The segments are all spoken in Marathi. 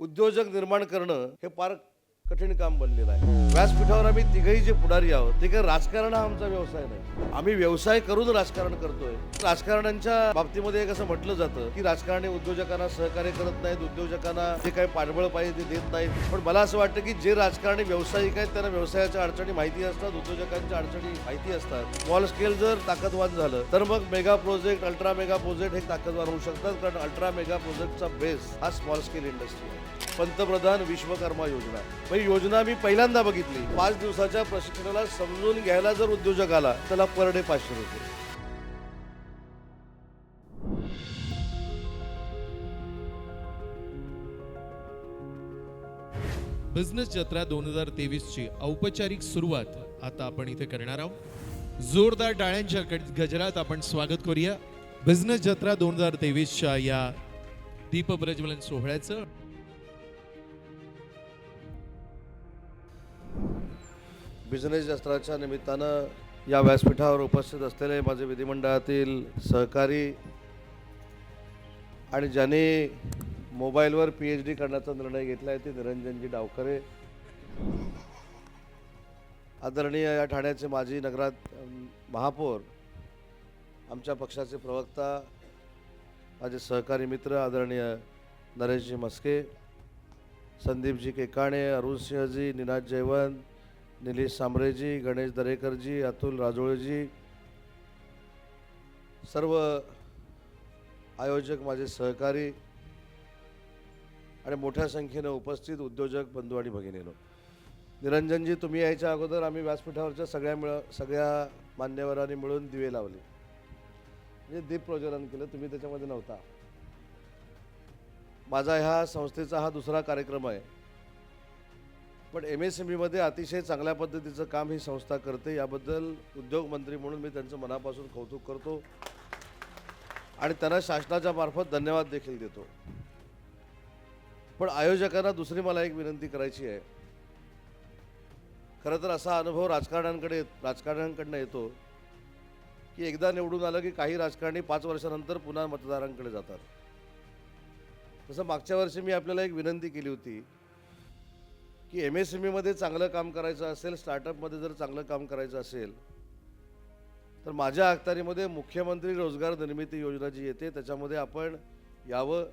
उद्योजक निर्माण करणं हे फार कठीण काम बनलेलं आहे. व्यासपीठावर आम्ही तिघही जे पुढारी आहोत ते काही राजकारण हा आमचा व्यवसाय नाही. आम्ही व्यवसाय करून राजकारण करतोय. राजकारण्यांच्या बाबतीमध्ये एक असं म्हटलं जातं की राजकारणी उद्योजकांना सहकार्य करत नाहीत, उद्योजकांना जे काही पाठबळ पाहिजे ते देत नाहीत. पण मला असं वाटतं की जे राजकारणी व्यावसायिक आहेत त्यांना व्यवसायाच्या अडचणी माहिती असतात, उद्योजकांच्या अडचणी माहिती असतात. स्मॉल स्केल जर ताकदवान झालं तर मग mega project, ultra mega project हे ताकदवान होऊ शकतात. कारण अल्ट्रा मेगा प्रोजेक्टचा बेस हा स्मॉल स्केल इंडस्ट्री आहे. पंतप्रधान विश्वकर्मा योजना ही योजना मी पहिल्यांदा बघितली. 5 दिवसाच्या प्रशिक्षणाला समजून घ्यायला जर उद्योजक आला त्याला पर डे 500 रुपये. बिझनेस जत्रा 2023 ची औपचारिक सुरुवात आता आपण इथे करणार आहोत. जोरदार टाळ्यांच्या गजरात आपण स्वागत करूया बिझनेस जत्रा 2023 च्या या दीप प्रज्वलन सोहळ्याचं. बिझनेस जत्राच्या निमित्तानं या व्यासपीठावर उपस्थित असलेले माझे विधिमंडळातील सहकारी आणि ज्यांनी मोबाईलवर PhD करण्याचा निर्णय घेतला आहे ते निरंजनजी डावखरे, आदरणीय या ठाण्याचे माजी महापौर, आमच्या पक्षाचे प्रवक्ता, माझे सहकारी मित्र आदरणीय नरेशजी मस्के, संदीपजी केकाणे, अरुण सिंहजी, निनाद जयवंत, निलेश सांबरेजी, गणेश दरेकरजी, अतुल राजोळेजी, सर्व आयोजक, माझे सहकारी आणि मोठ्या संख्येने उपस्थित उद्योजक बंधू आणि भगिनींनो. निरंजनजी, तुम्ही यायच्या अगोदर आम्ही व्यासपीठावरच्या सगळ्या मान्यवरांनी मिळून दिवे लावले, म्हणजे दीप प्रज्वलन केलं. तुम्ही त्याच्यामध्ये नव्हता. माझा ह्या संस्थेचा हा दुसरा कार्यक्रम आहे. पण MSMEमध्ये अतिशय चांगल्या पद्धतीचं काम ही संस्था करते, याबद्दल उद्योगमंत्री म्हणून मी त्यांचं मनापासून कौतुक करतो आणि त्यांना शासनाच्या मार्फत धन्यवाद देखील देतो. पण आयोजकांना दुसरी मला एक विनंती करायची आहे. खरं तर असा अनुभव राजकारण्यांकडनं येतो की एकदा निवडून आलं की काही राजकारणी 5 वर्षानंतर पुन्हा मतदारांकडे जातात. तसं मागच्या वर्षी मी आपल्याला एक विनंती केली होती की MSMEमध्ये चांगलं काम करायचं असेल, स्टार्टअपमध्ये जर चांगलं काम करायचं असेल तर माझ्या अखत्यारीमध्ये मुख्यमंत्री रोजगार निर्मिती योजना जी येते त्याच्यामध्ये आपण यावं,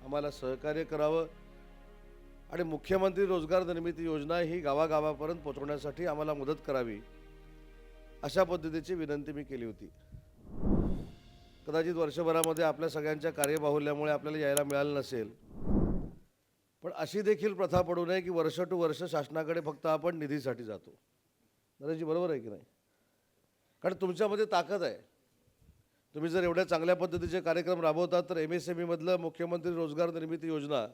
आम्हाला सहकार्य करावं आणि मुख्यमंत्री रोजगार निर्मिती योजना ही गावागावापर्यंत पोहोचवण्यासाठी आम्हाला मदत करावी, अशा पद्धतीची विनंती मी केली होती. कदाचित वर्षभरामध्ये आपल्या सगळ्यांच्या कार्यबाहुल्यामुळे आपल्याला यायला मिळालं नसेल, पण अशी देखील प्रथा पडू नये की वर्ष टू वर्ष शासनाकडे फक्त आपण निधीसाठी जातो. नरेशजी, बरोबर आहे की नाही? कारण तुमच्यामध्ये ताकद आहे. तुम्ही जर एवढ्या चांगल्या पद्धतीचे कार्यक्रम राबवतात तर MSMEमधलं मुख्यमंत्री रोजगार निर्मिती योजना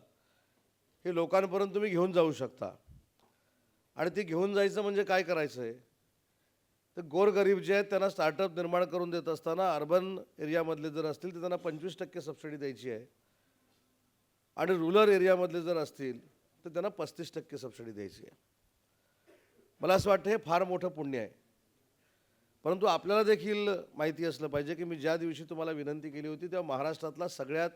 हे लोकांपर्यंत तुम्ही घेऊन जाऊ शकता. आणि ती घेऊन जायचं म्हणजे काय करायचं आहे तर गोरगरीब जे आहेत त्यांना स्टार्टअप निर्माण करून देत असताना अर्बन एरियामधले जर असतील तर त्यांना 25% सबसिडी द्यायची आहे आणि रुरल एरियामधले जर असतील तर त्यांना 35% सबसिडी द्यायची आहे. मला असं वाटतं हे फार मोठं पुण्य आहे. परंतु आपल्याला देखील माहिती असलं पाहिजे की मी ज्या दिवशी तुम्हाला विनंती केली होती तेव्हा महाराष्ट्रातला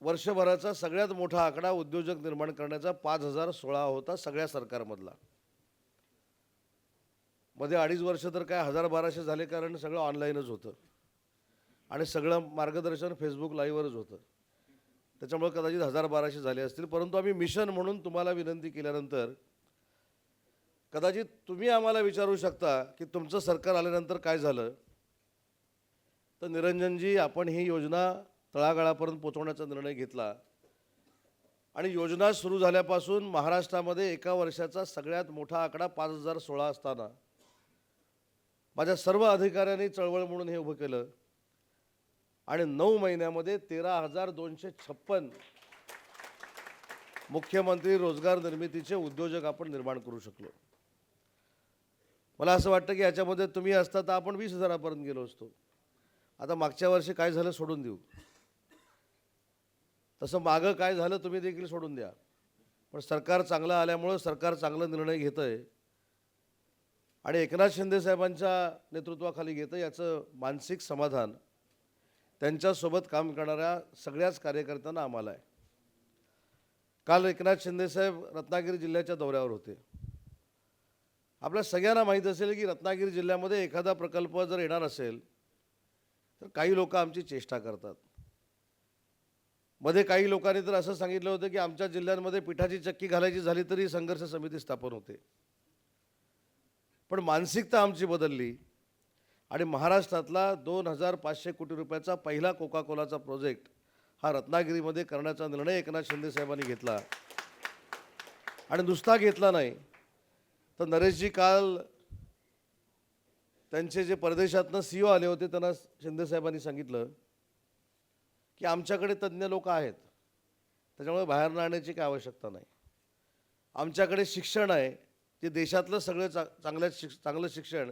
वर्षभराचा सगळ्यात मोठा आकडा उद्योजक निर्माण करण्याचा 5016 होता सगळ्या सरकारमधला. मध्ये 2.5 वर्ष तर काय 1000-1200 झाले, कारण सगळं ऑनलाईनच होतं आणि सगळं मार्गदर्शन फेसबुक लाईव्हवरच होतं. त्याच्यामुळे कदाचित 1000-1200 झाले असतील. परंतु आम्ही मिशन म्हणून तुम्हाला विनंती केल्यानंतर कदाचित तुम्ही आम्हाला विचारू शकता की तुमचं सरकार आल्यानंतर काय झालं. तर निरंजनजी, आपण ही योजना तळागाळापर्यंत पोहोचवण्याचा निर्णय घेतला आणि योजना सुरू झाल्यापासून महाराष्ट्रामध्ये एका वर्षाचा सगळ्यात मोठा आकडा 5016 असताना माझ्या सर्व अधिकाऱ्यांनी चळवळ म्हणून हे उभं केलं आणि 9 महिन्यामध्ये 13,256 मुख्यमंत्री रोजगार निर्मितीचे उद्योजक आपण निर्माण करू शकलो. मला असं वाटतं की याच्यामध्ये तुम्ही असता तर आपण 20,000पर्यंत गेलो असतो. आता मागच्या वर्षी काय झालं सोडून देऊ, तसं मागं काय झालं तुम्ही देखील सोडून द्या. पण सरकार चांगलं आल्यामुळं सरकार चांगला निर्णय घेतं आहे आणि एकनाथ शिंदे साहेबांच्या नेतृत्वाखाली घेतं, याचं मानसिक समाधान त्यांच्यासोबत काम करणाऱ्या सगळ्याच कार्यकर्त्यांना आम्हाला आहे. काल एकनाथ शिंदेसाहेब रत्नागिरी जिल्ह्याच्या दौऱ्यावर होते. आपल्या सगळ्यांना माहीत असेल की रत्नागिरी जिल्ह्यामध्ये एखादा प्रकल्प जर येणार असेल तर काही लोक आमची चेष्टा करतात. मध्ये काही लोकांनी तर असं सांगितलं होतं की आमच्या जिल्ह्यांमध्ये पिठाची चक्की घालायची झाली तरी संघर्ष समिती स्थापन होते. पण मानसिकता आमची बदलली आणि महाराष्ट्रातला 2,500 कोटी रुपयाचा पहिला कोका कोलाचा प्रोजेक्ट हा रत्नागिरीमध्ये करण्याचा निर्णय एकनाथ शिंदे साहेबांनी घेतला. आणि नुसता घेतला नाही तर नरेशजी काल त्यांचे जे परदेशातनं CEO आले होते त्यांना शिंदे साहेबांनी सांगितलं की आमच्याकडे तज्ज्ञ लोक आहेत, त्याच्यामुळे बाहेर आणण्याची काही आवश्यकता नाही. आमच्याकडे शिक्षण आहे, जे देशातलं सगळं चांगलं शिक्षण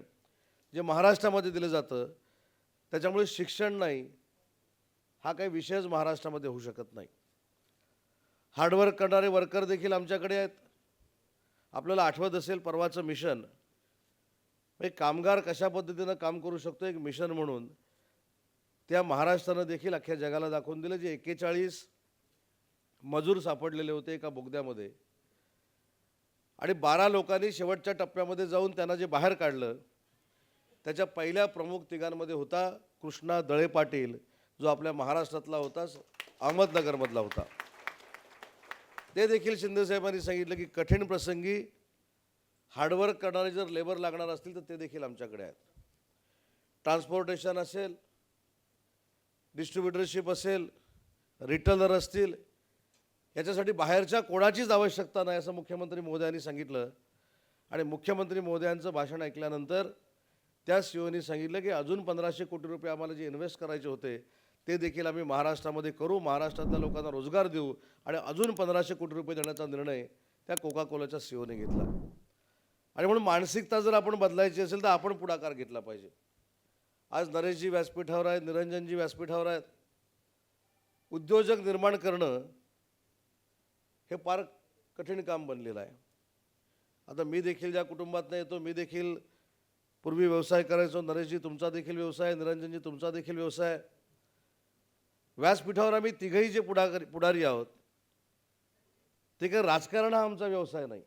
जे महाराष्ट्रामध्ये दिलं जातं, त्याच्यामुळे शिक्षण नाही हा काही विषयच महाराष्ट्रामध्ये होऊ शकत नाही. हार्डवर्क करणारे वर्कर देखील आमच्याकडे आहेत. आपल्याला आठवत असेल परवाचं मिशन, एक कामगार कशा पद्धतीनं काम करू शकतो एक मिशन म्हणून त्या महाराष्ट्रानं देखील अख्ख्या जगाला दाखवून दिलं. जे 41 मजूर सापडलेले होते एका बोगद्यामध्ये आणि 12 लोकांनी शेवटच्या टप्प्यामध्ये जाऊन त्यांना जे बाहेर काढलं त्याच्या पहिल्या प्रमुख तिघांमध्ये होता कृष्णा दळे पाटील, जो आपल्या महाराष्ट्रातला होता, अहमदनगरमधला होता. ते देखील शिंदेसाहेबांनी सांगितलं की कठीण प्रसंगी हार्डवर्क करणारे जर लेबर लागणार असतील तर ते देखील आमच्याकडे आहेत. ट्रान्सपोर्टेशन असेल, डिस्ट्रीब्युटरशिप असेल, रिटेलर असतील, याच्यासाठी बाहेरच्या कोणाचीच आवश्यकता नाही असं मुख्यमंत्री महोदयांनी सांगितलं. आणि मुख्यमंत्री महोदयांचं भाषण ऐकल्यानंतर त्या CEOनी सांगितलं की अजून 1,500 कोटी रुपये आम्हाला जे इन्व्हेस्ट करायचे होते ते देखील आम्ही महाराष्ट्रामध्ये करू, महाराष्ट्रातल्या लोकांना रोजगार देऊ आणि अजून 1,500 कोटी रुपये देण्याचा निर्णय त्या कोका कोलाच्या CEOने घेतला. आणि म्हणून मानसिकता जर आपण बदलायची असेल तर आपण पुढाकार घेतला पाहिजे. आज नरेशजी व्यासपीठावर आहेत, निरंजनजी व्यासपीठावर आहेत. उद्योजक निर्माण करणं हे फार कठीण काम बनलेलं आहे. आता मी देखील ज्या कुटुंबातनं येतो, मी देखील पूर्वी व्यवसाय करायचो. नरेशजी तुमचा देखील व्यवसाय, निरंजनजी तुमचा देखील व्यवसाय. व्यासपीठावर आम्ही तिघही जे पुढारी आहोत ते काही राजकारण हा आमचा व्यवसाय नाही.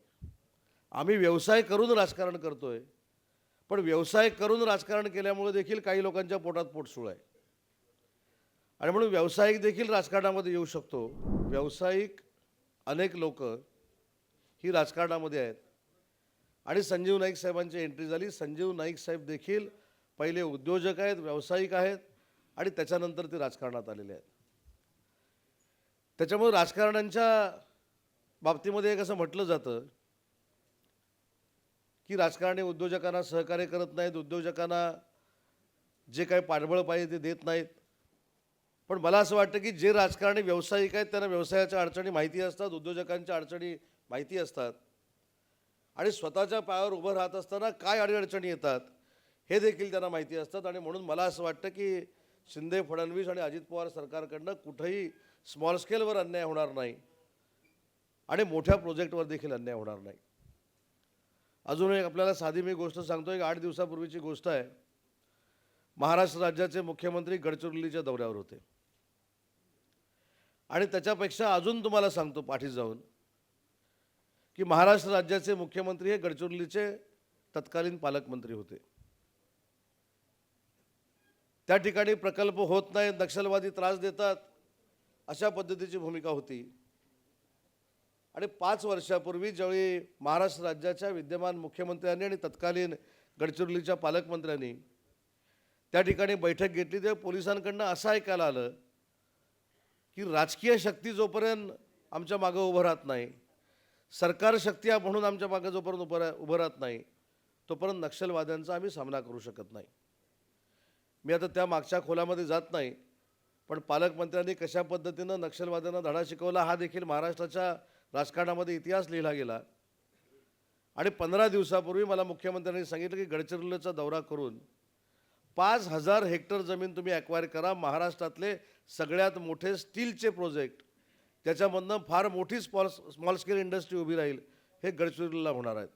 आम्ही व्यवसाय करून राजकारण करतोय, पण व्यवसाय करून राजकारण केल्यामुळे देखील काही लोकांच्या पोटात पोटसूळ आहे. आणि म्हणून व्यावसायिक देखील राजकारणामध्ये येऊ शकतो. व्यावसायिक अनेक लोक ही राजकारणामध्ये आहेत. आणि संजीव नाईक साहेबांची एंट्री झाली. संजीव नाईक साहेब देखील पहिले उद्योजक आहेत, व्यावसायिक आहेत आणि त्याच्यानंतर ते राजकारणात आलेले आहेत. त्याच्यामुळे राजकारण्यांच्या बाबतीमध्ये एक असं म्हटलं जातं की राजकारणी उद्योजकांना सहकार्य करत नाहीत, उद्योजकांना जे काही पाठबळ पाहिजे ते देत नाहीत. पण मला असं वाटतं की जे राजकारणी व्यावसायिक आहेत त्यांना व्यवसायाच्या अडचणी माहिती असतात, उद्योजकांच्या अडचणी माहिती असतात आणि स्वतःच्या पायावर उभं राहत असताना काय अडचणी येतात हे देखील त्यांना माहिती असतात. आणि म्हणून मला असं वाटतं की शिंदे, फडणवीस आणि अजित पवार सरकारकडनं कुठंही स्मॉल स्केलवर अन्याय होणार नाही आणि मोठ्या प्रोजेक्टवर देखील अन्याय होणार नाही. अजून एक आपल्याला साधी मी गोष्ट सांगतो. एक 8 दिवसापूर्वीची गोष्ट आहे. महाराष्ट्र राज्याचे मुख्यमंत्री गडचिरोलीच्या दौऱ्यावर होते आणि त्याच्यापेक्षा अजून तुम्हाला सांगतो पाठी जाऊन की महाराष्ट्र राज्याचे मुख्यमंत्री हे गडचिरोलीचे तत्कालीन पालकमंत्री होते. त्या ठिकाणी प्रकल्प होत नाहीत, नक्षलवादी त्रास देतात, अशा पद्धतीची भूमिका होती. आणि 5 वर्षापूर्वी ज्यावेळी महाराष्ट्र राज्याच्या विद्यमान मुख्यमंत्र्यांनी आणि तत्कालीन गडचिरोलीच्या पालकमंत्र्यांनी त्या ठिकाणी बैठक घेतली तेव्हा पोलिसांकडनं असं ऐकायला आलं की राजकीय शक्ती जोपर्यंत आमच्या मागं उभं राहत नाही, सरकार शक्ती म्हणून आमच्या मागं जोपर्यंत उभं राहत नाही, तोपर्यंत नक्षलवाद्यांचा आम्ही सामना करू शकत नाही. मी आता त्या मागच्या खोलामध्ये जात नाही, पण पालकमंत्र्यांनी कशा पद्धतीनं नक्षलवाद्यांना धडा शिकवला हा देखील महाराष्ट्राच्या राजकारणामध्ये इतिहास लिहिला गेला. आणि 15 दिवसापूर्वी मला मुख्यमंत्र्यांनी सांगितलं की गडचिरोलीचा दौरा करून 5,000 हेक्टर जमीन तुम्ही ॲक्वायर करा. महाराष्ट्रातले सगळ्यात मोठे स्टीलचे प्रोजेक्ट, त्याच्यामधनं फार मोठी स्मॉल स्केल इंडस्ट्री उभी राहील, हे गडचिरोलीला होणार आहेत.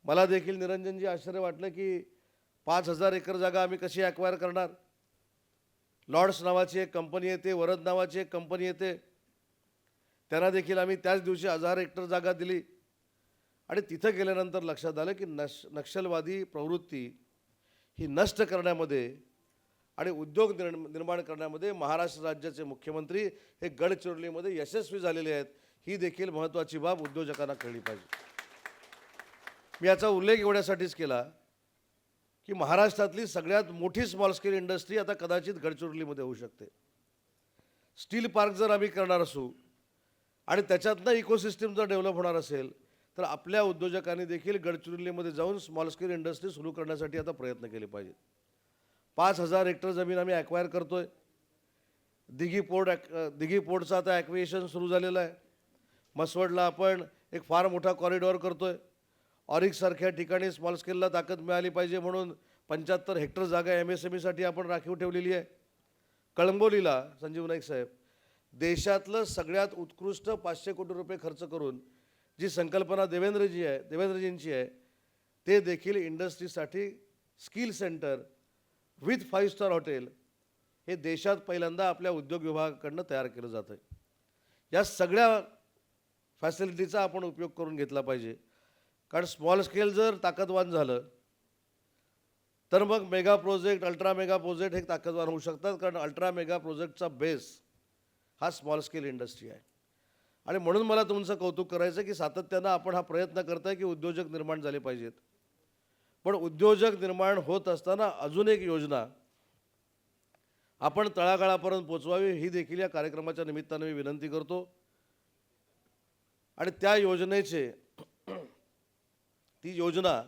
मला देखील निरंजनजी आश्चर्य वाटलं की 5,000 एकर जागा आम्ही कशी ॲक्वायर करणार. लॉर्ड्स नावाची एक कंपनी येते, वरद नावाची एक कंपनी येते, त्यांना देखील आम्ही त्याच दिवशी 1000 हेक्टर जागा दिली आणि तिथं गेल्यानंतर लक्षात आलं की नक्षलवादी प्रवृत्ती ही नष्ट करण्यामध्ये आणि उद्योग निर्माण करण्यामध्ये महाराष्ट्र राज्याचे मुख्यमंत्री हे गडचिरोलीमध्ये यशस्वी झालेले आहेत. ही देखील महत्त्वाची बाब उद्योजकांना कळली पाहिजे. मी याचा उल्लेख एवढ्यासाठीच केला की महाराष्ट्रातली सगळ्यात मोठी स्मॉल स्केल इंडस्ट्री आता कदाचित गडचिरोलीमध्ये होऊ शकते. स्टील पार्क जर आम्ही करणार असू आणि त्याच्यातनं इकोसिस्टम जर डेव्हलप होणार असेल तर आपल्या उद्योजकांनी देखील गडचिरोलीमध्ये जाऊन स्मॉल स्केल इंडस्ट्री सुरू करण्यासाठी आता प्रयत्न केले पाहिजेत. 5000 हेक्टर जमीन आम्ही ॲक्वायर करतोय. दिघी पोर्टचं आता ॲक्विएशन सुरू झालेलं आहे. मसवडला आपण एक फार मोठा कॉरिडॉर करतोय. ऑरिकसारख्या ठिकाणी स्मॉल स्केलला ताकद मिळाली पाहिजे म्हणून 75 हेक्टर जागा MSMEसाठी आपण राखीव ठेवलेली आहे. कळंबोलीला संजीव नाईक साहेब देशातलं सगळ्यात उत्कृष्ट 500 कोटी रुपये खर्च करून जी संकल्पना देवेंद्रजींची आहे ते देखील इंडस्ट्रीसाठी skill centre with 5 star hotel हे देशात पहिल्यांदा आपल्या उद्योग विभागाकडनं तयार केलं जातं आहे. या सगळ्या फॅसिलिटीचा आपण उपयोग करून घेतला पाहिजे. कारण स्मॉल स्केल जर ताकदवान झालं तर मग mega project ultra mega project हे ताकदवान होऊ शकतात. कारण अल्ट्रा मेगा प्रोजेक्टचा बेस हा स्मॉल स्केल इंडस्ट्री आहे. आणि म्हणून मला तुमचं कौतुक करायचं की सातत्यानं आपण हा प्रयत्न करताय की उद्योजक निर्माण झाले पाहिजेत. पण उद्योजक निर्माण होत असताना अजून एक योजना आपण तळागाळापर्यंत पोचवावी ही देखील या कार्यक्रमाच्या निमित्तानं मी विनंती करतो. आणि त्या योजनेचे ती योजना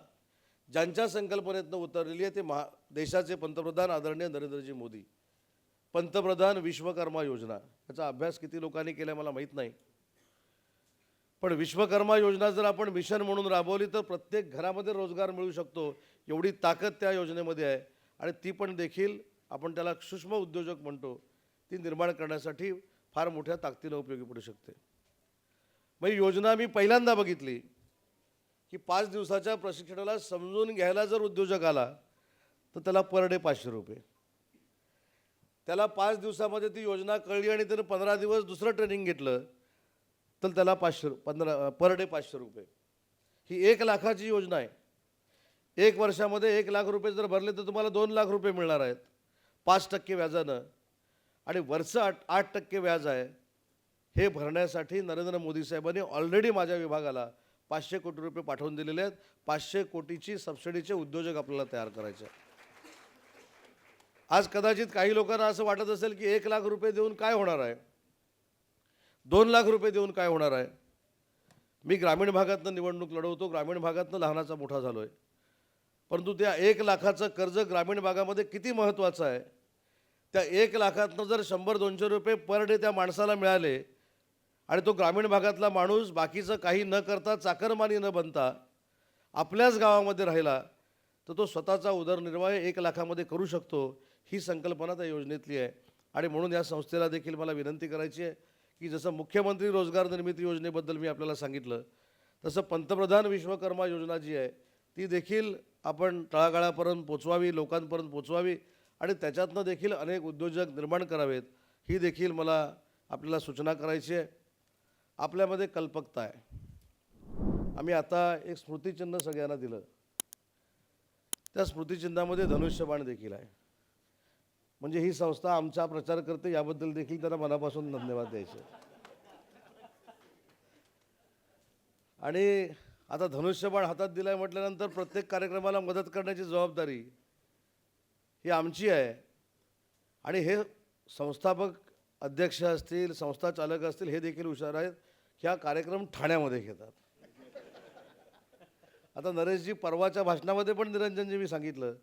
ज्यांच्या संकल्पनेतनं उतरलेली आहे ते देशाचे पंतप्रधान आदरणीय नरेंद्रजी मोदी. पंतप्रधान विश्वकर्मा योजना याचा अभ्यास किती लोकांनी केला मला माहीत नाही. पण विश्वकर्मा योजना जर आपण मिशन म्हणून राबवली तर प्रत्येक घरामध्ये रोजगार मिळू शकतो एवढी ताकद त्या योजनेमध्ये आहे. आणि ती पण देखील आपण त्याला सूक्ष्म उद्योजक म्हणतो ती निर्माण करण्यासाठी फार मोठ्या ताकदीनं उपयोगी पडू शकते. मग ही योजना मी पहिल्यांदा बघितली की 5 दिवसाच्या प्रशिक्षणाला समजून घ्यायला जर उद्योजक आला तर त्याला पर डे 500 रुपये. त्याला 5 दिवसामध्ये ती योजना कळली आणि त्यानं 15 दिवस दुसरं ट्रेनिंग घेतलं तर त्याला पर डे 500 रुपये. ही 1 लाखाची योजना आहे. 1 वर्षामध्ये 1 लाख रुपये जर भरले तर तुम्हाला 2 लाख रुपये मिळणार आहेत 5% व्याजानं. आणि वर्ष 8% व्याज आहे. हे भरण्यासाठी नरेंद्र मोदी साहेबांनी ऑलरेडी माझ्या विभागाला 500 कोटी रुपये पाठवून दिलेले आहेत. 500 कोटीची सबसिडीचे उद्योजक आपल्याला तयार करायचे. आज कदाचित काही लोकांना असं वाटत असेल की 1 लाख रुपये देऊन काय होणार आहे, 2 लाख रुपये देऊन काय होणार आहे. मी ग्रामीण भागातनं निवडणूक लढवतो, ग्रामीण भागातनं लहानाचा मोठा झालो आहे. परंतु त्या 1 लाखाचं कर्ज ग्रामीण भागामध्ये किती महत्त्वाचं आहे. त्या 1 लाखातनं जर 100-200 रुपये पर डे त्या माणसाला मिळाले आणि तो ग्रामीण भागातला माणूस बाकीचं काही न करता चाकरमानी न बनता आपल्याच गावामध्ये राहिला तर तो स्वतःचा उदरनिर्वाह 1 लाखामध्ये करू शकतो. ही संकल्पना त्या योजनेतली आहे. आणि म्हणून या संस्थेला देखील मला विनंती करायची आहे की जसं मुख्यमंत्री रोजगार निर्मिती योजनेबद्दल मी आपल्याला सांगितलं तसं पंतप्रधान विश्वकर्मा योजना जी आहे ती देखील आपण तळागाळापर्यंत पोचवावी, लोकांपर्यंत पोचवावी आणि त्याच्यातनं देखील अनेक उद्योजक निर्माण करावेत. ही देखील मला आपल्याला सूचना करायची आहे. आपल्यामध्ये कल्पकता आहे. आम्ही आता एक स्मृतिचिन्ह सगळ्यांना दिलं. त्या स्मृतिचिन्हामध्ये धनुष्यबाण देखील आहे. म्हणजे ही संस्था आमचा प्रचार करते याबद्दल देखील त्यांना मनापासून धन्यवाद द्यायचे. आणि आता धनुष्यबाण हातात दिलाय म्हटल्यानंतर प्रत्येक कार्यक्रमाला मदत करण्याची जबाबदारी ही आमची आहे. आणि हे संस्थापक अध्यक्ष असतील, संस्था चालक असतील हे देखील हुशार आहेत की हा कार्यक्रम ठाण्यामध्ये घेतात. आता नरेशजी परवाच्या भाषणामध्ये पण निरंजनजी मी सांगितलं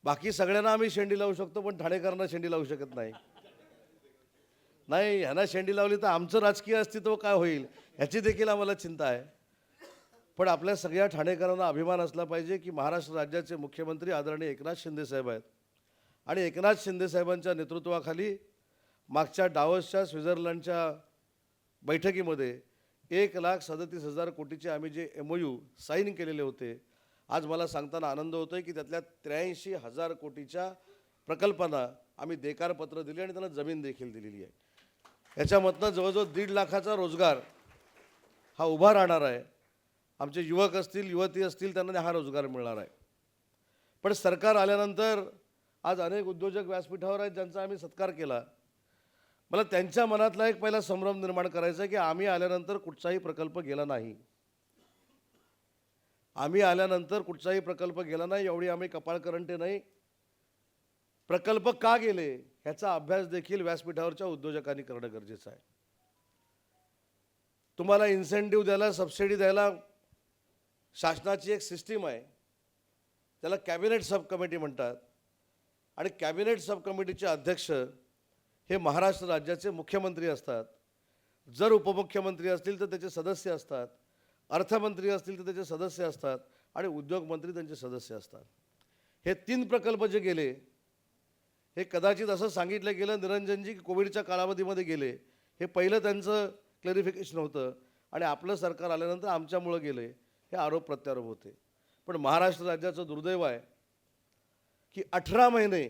बाकी सगळ्यांना आम्ही शेंडी लावू शकतो पण ठाणेकरांना शेंडी लावू शकत नाही. नाही ह्यांना शेंडी लावली तर आमचं राजकीय अस्तित्व काय होईल ह्याची देखील आम्हाला चिंता आहे. पण आपल्या सगळ्या ठाणेकरांना अभिमान असला पाहिजे की महाराष्ट्र राज्याचे मुख्यमंत्री आदरणीय एकनाथ शिंदेसाहेब आहेत. आणि एकनाथ शिंदेसाहेबांच्या नेतृत्वाखाली मागच्या डावसच्या स्वित्झर्लंडच्या बैठकीमध्ये 1,37,000 कोटीचे आम्ही जे MOU साईन केलेले होते आज मला सांगताना आनंद होतो आहे की त्यातल्या 83,000 कोटीच्या प्रकल्पांना आम्ही देकारपत्र दिले आणि त्यांना जमीन देखील दिलेली आहे. याच्यामधनं जवळजवळ 1.5 लाखाचा रोजगार हा उभा राहणार आहे. आमचे युवक असतील, युवती असतील, त्यांना हा रोजगार मिळणार आहे. पण सरकार आल्यानंतर आज अनेक उद्योजक व्यासपीठावर आहेत ज्यांचा आम्ही सत्कार केला. मला त्यांच्या मनातला एक पहिला संभ्रम निर्माण करायचा आहे की आम्ही आल्यानंतर कुठचाही प्रकल्प गेला नाही. आम्ही आल्यानंतर कुठचाही प्रकल्प गेला नाही एवढी आम्ही कपाळकरंटे नाही. प्रकल्प का गेले ह्याचा अभ्यास देखील व्यासपीठावरच्या उद्योजकांनी करणं गरजेचं आहे. तुम्हाला इन्सेंटिव्ह द्यायला, सबसिडी द्यायला शासनाची एक सिस्टीम आहे, त्याला कॅबिनेट सब कमिटी म्हणतात. आणि कॅबिनेट सब कमिटीचे अध्यक्ष हे महाराष्ट्र राज्याचे मुख्यमंत्री असतात. जर उपमुख्यमंत्री असतील तर त्याचे सदस्य असतात, अर्थमंत्री असतील तर त्याचे सदस्य असतात आणि उद्योगमंत्री त्यांचे सदस्य असतात. हे 3 प्रकल्प जे गेले हे कदाचित असं सांगितलं गेलं निरंजनजी की कोविडच्या कालावधीमध्ये गेले. हे पहिलं त्यांचं क्लॅरिफिकेशन होतं आणि आपलं सरकार आल्यानंतर आमच्यामुळं गेले हे आरोप प्रत्यारोप होते. पण महाराष्ट्र राज्याचं दुर्दैव आहे की 18 महिने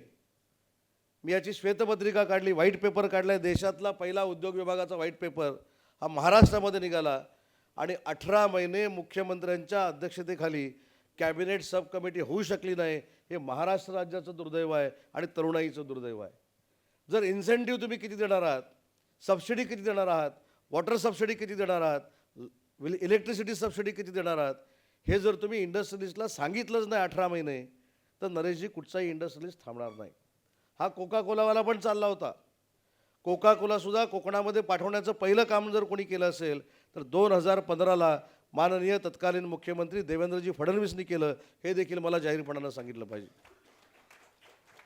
मी याची श्वेतपत्रिका काढली, व्हाईट पेपर काढला आहे. देशातला पहिला उद्योग विभागाचा व्हाईट पेपर हा महाराष्ट्रामध्ये निघाला आणि 18 महिने मुख्यमंत्र्यांच्या अध्यक्षतेखाली कॅबिनेट सब कमिटी होऊ शकली नाही. हे महाराष्ट्र राज्याचं दुर्दैव आहे आणि तरुणाईचं दुर्दैव आहे. जर इन्सेंटिव्ह तुम्ही किती देणार आहात, सबसिडी किती देणार आहात, वॉटर सबसिडी किती देणार आहात, इलेक्ट्रिसिटी सबसिडी किती देणार आहात, हे जर तुम्ही इंडस्ट्रियलिस्टला सांगितलंच नाही 18 महिने तर नरेशजी कुठचाही इंडस्ट्रियलिस्ट थांबणार नाही. हा कोका कोलावाला पण चालला होता. कोका कोलासुद्धा कोकणामध्ये पाठवण्याचं पहिलं काम जर कोणी केलं असेल तर 2015ला माननीय तत्कालीन मुख्यमंत्री देवेंद्रजी फडणवीसनी केलं. हे देखील मला जाहीरपणानं सांगितलं पाहिजे.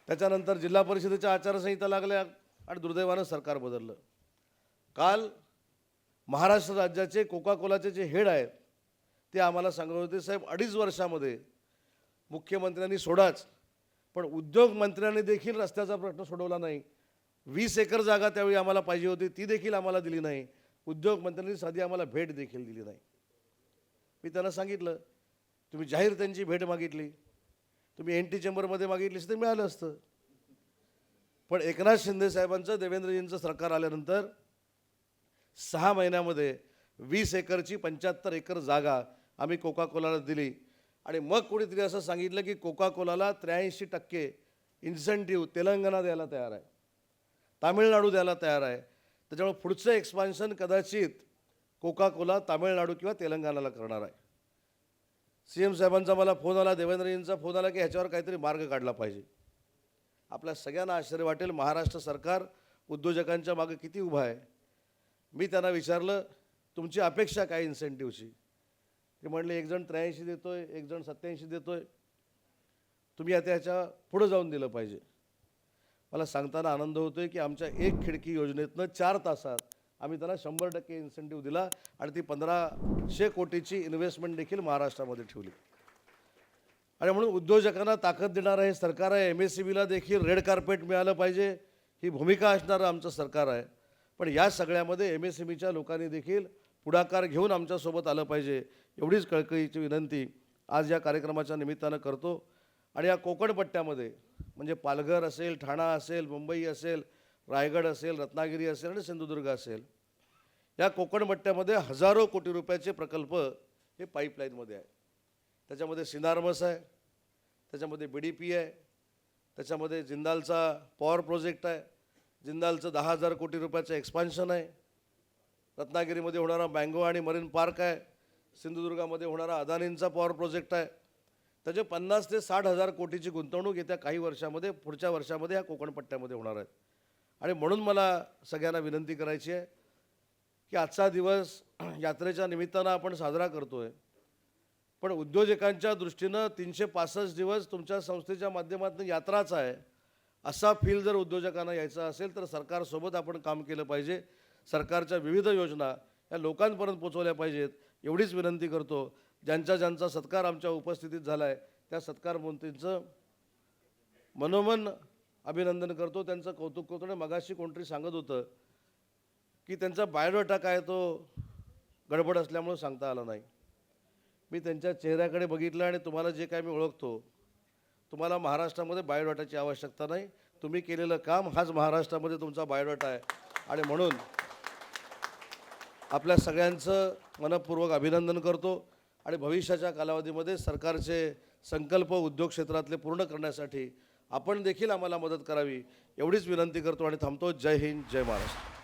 त्याच्यानंतर जिल्हा परिषदेच्या आचारसंहिता लागल्या आणि दुर्दैवानं सरकार बदललं. काल महाराष्ट्र राज्याचे कोका कोलाचे जे हेड आहेत ते आम्हाला सांगत होते, साहेब 2.5 वर्षामध्ये मुख्यमंत्र्यांनी सोडाच पण उद्योगमंत्र्यांनी देखील रस्त्याचा प्रश्न सोडवला नाही. 20 एकर जागा त्यावेळी आम्हाला पाहिजे होती, ती देखील आम्हाला दिली नाही. उद्योगमंत्र्यांनी साधी आम्हाला भेट देखील दिली नाही. मी त्यांना सांगितलं, तुम्ही जाहीर त्यांची भेट मागितली, तुम्ही NT चेंबरमध्ये मागितली असं तर मिळालं असतं. पण एकनाथ शिंदे साहेबांचं, देवेंद्रजींचं सरकार आल्यानंतर 6 महिन्यामध्ये 20 एकरची 75 एकर जागा आम्ही कोका कोलाला दिली. आणि मग कोणीतरी असं सांगितलं की कोका कोलाला 83% इन्सेंटिव्ह तेलंगणा द्यायला तयार आहे, तामिळनाडू द्यायला तयार आहे. त्याच्यामुळे पुढचं एक्सपान्शन कदाचित कोका कोला तामिळनाडू किंवा तेलंगणाला करणार आहे. CM साहेबांचा मला फोन आला, देवेंद्रजींचा फोन आला की ह्याच्यावर काहीतरी मार्ग काढला पाहिजे. आपल्या सगळ्यांना आश्चर्य वाटेल महाराष्ट्र सरकार उद्योजकांच्या मागे किती उभं आहे. मी त्यांना विचारलं, तुमची अपेक्षा काय इन्सेंटिव्हची? ते म्हणले, एक जण 83 देतोय, एक जण 87 देतोय, तुम्ही आता ह्याच्या पुढं जाऊन दिलं पाहिजे. मला सांगताना आनंद होतोय की आमच्या एक खिडकी योजनेतनं 4 तासात आम्ही त्याला 100% इन्सेंटिव्ह दिला आणि ती 1500 कोटीची इन्व्हेस्टमेंट देखील महाराष्ट्रामध्ये ठेवली. आणि म्हणून उद्योजकांना ताकद देणारं हे सरकार आहे. MSCBला देखील रेड कार्पेट मिळालं पाहिजे ही भूमिका असणारं आमचं सरकार आहे. पण या सगळ्यामध्ये MSCBच्या लोकांनी देखील पुढाकार घेऊन आमच्यासोबत आलं पाहिजे एवढीच कळकळीची विनंती आज या कार्यक्रमाच्या निमित्तानं करतो. आणि या कोकण पट्ट्यामध्ये म्हणजे पालघर असेल, ठाणा असेल, मुंबई असेल, रायगड असेल, रत्नागिरी असेल आणि सिंधुदुर्ग असेल, या कोकण पट्ट्यामध्ये हजारो कोटी रुपयाचे प्रकल्प हे पाईपलाईनमध्ये आहे. त्याच्यामध्ये सिनार्मस आहे, त्याच्यामध्ये BDP आहे, त्याच्यामध्ये जिंदालचा पॉवर प्रोजेक्ट आहे, जिंदालचं 10,000 कोटी रुपयाचं एक्सपान्शन आहे, रत्नागिरीमध्ये होणारा मँगो आणि मरीन पार्क आहे, सिंधुदुर्गामध्ये होणारा अदानींचा पॉवर प्रोजेक्ट आहे. त्याचे 50 ते 60,000 कोटीची गुंतवणूक येत्या काही वर्षामध्ये, पुढच्या वर्षामध्ये या कोकण पट्ट्यामध्ये होणार आहेत. आणि म्हणून मला सगळ्यांना विनंती करायची आहे की आजचा दिवस यात्रेच्या निमित्तानं आपण साजरा करतो आहे, पण उद्योजकांच्या दृष्टीनं 365 दिवस तुमच्या संस्थेच्या माध्यमातून यात्राच आहे असा फील जर उद्योजकांना यायचा असेल तर सरकारसोबत आपण काम केलं पाहिजे. सरकारच्या विविध योजना या लोकांपर्यंत पोचवल्या पाहिजेत एवढीच विनंती करतो. ज्यांचा सत्कार आमच्या उपस्थितीत झाला आहे त्या सत्कार मंत्रींचं मनोमन अभिनंदन करतो, त्यांचं कौतुक करतो. आणि मगाशी कोणतरी सांगत होतं की त्यांचा बायोडाटा काय तो गडबड असल्यामुळे सांगता आला नाही. मी त्यांच्या चेहऱ्याकडे बघितलं आणि तुम्हाला जे काय मी ओळखतो, तुम्हाला महाराष्ट्रामध्ये बायोडाटाची आवश्यकता नाही. तुम्ही केलेलं काम हाच महाराष्ट्रामध्ये तुमचा बायोडाटा आहे. आणि म्हणून आपल्या सगळ्यांचं मनपूर्वक अभिनंदन करतो आणि भविष्याच्या कालावधीमध्ये सरकारचे संकल्प उद्योग क्षेत्रातले पूर्ण करण्यासाठी आपण देखील आम्हाला मदत करावी एवढीच विनंती करतो आणि थांबतो. जय हिंद, जय महाराष्ट्र.